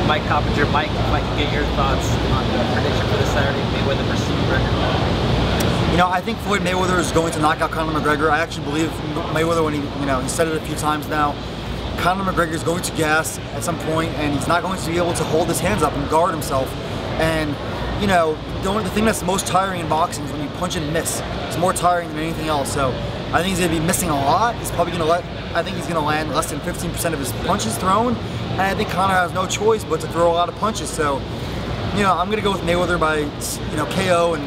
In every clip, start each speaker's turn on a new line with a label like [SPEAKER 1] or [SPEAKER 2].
[SPEAKER 1] Mike Coppinger. Mike, if I can get your thoughts on the prediction for this Saturday, Mayweather versus McGregor.
[SPEAKER 2] You know, I think Floyd Mayweather is going to knock out Conor McGregor. I actually believe Mayweather, when he said it a few times now, Conor McGregor is going to gas at some point, and he's not going to be able to hold his hands up and guard himself. And you know, the thing that's most tiring in boxing is when you punch and miss. It's more tiring than anything else. So I think he's going to be missing a lot. He's probably going to I think he's going to land less than 15% of his punches thrown. And I think Conor has no choice but to throw a lot of punches. So, you know, I'm going to go with Mayweather by, KO in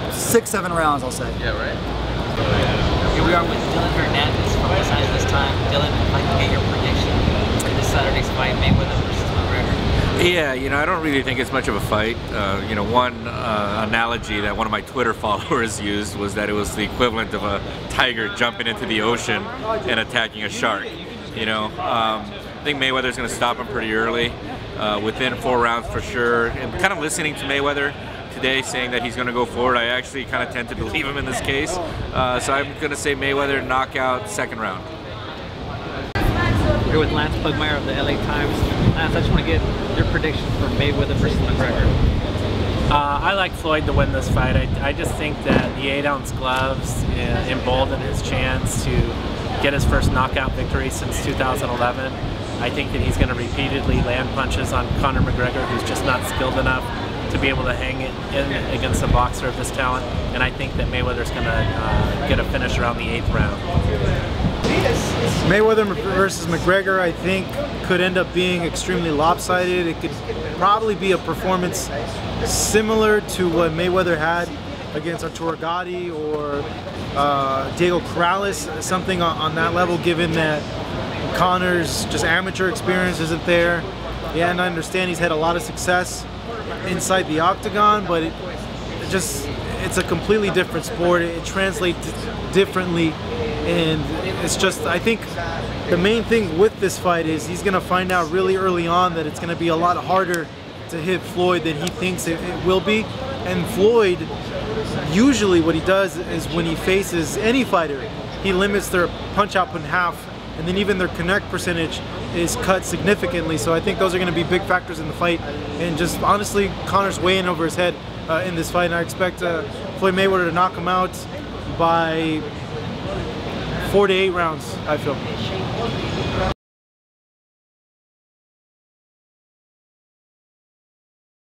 [SPEAKER 2] 6-7 rounds, I'll say.
[SPEAKER 1] Yeah, right. Here we are with Dylan Hernandez from Los Angeles time. Dylan, if I can get your prediction for this Saturday's fight, Mayweather versus McGregor.
[SPEAKER 3] Yeah, I don't really think it's much of a fight. One analogy that one of my Twitter followers used was that it was the equivalent of a tiger jumping into the ocean and attacking a shark. I think Mayweather's going to stop him pretty early, within 4 rounds for sure. And kind of listening to Mayweather today saying that he's going to go forward, I actually kind of tend to believe him in this case. So I'm going to say Mayweather knockout 2nd round.
[SPEAKER 1] Here with Lance Pugmire of the LA Times. Lance, I just want to get your prediction for Mayweather versus McGregor.
[SPEAKER 4] I like Floyd to win this fight. I just think that the 8-ounce gloves embolden his chance to get his first knockout victory since 2011. I think that he's going to repeatedly land punches on Conor McGregor, who's just not skilled enough to be able to hang it in against a boxer of this talent. And I think that Mayweather's going to get a finish around the 8th round.
[SPEAKER 5] Mayweather versus McGregor, I think, could end up being extremely lopsided. It could probably be a performance similar to what Mayweather had against Arturo Gatti or Diego Corrales, something on that level, given that Conor's just amateur experience isn't there. Yeah, and I understand he's had a lot of success inside the octagon, but it's a completely different sport. It translates differently, and it's just, I think the main thing with this fight is he's going to find out really early on that it's going to be a lot harder to hit Floyd than he thinks it will be. And Floyd, usually what he does is when he faces any fighter, he limits their punch output in half, and then even their connect percentage is cut significantly. So I think those are going to be big factors in the fight. And just honestly, Conor's way in over his head in this fight, and I expect Floyd Mayweather to knock him out by 4 to 8 rounds, I feel.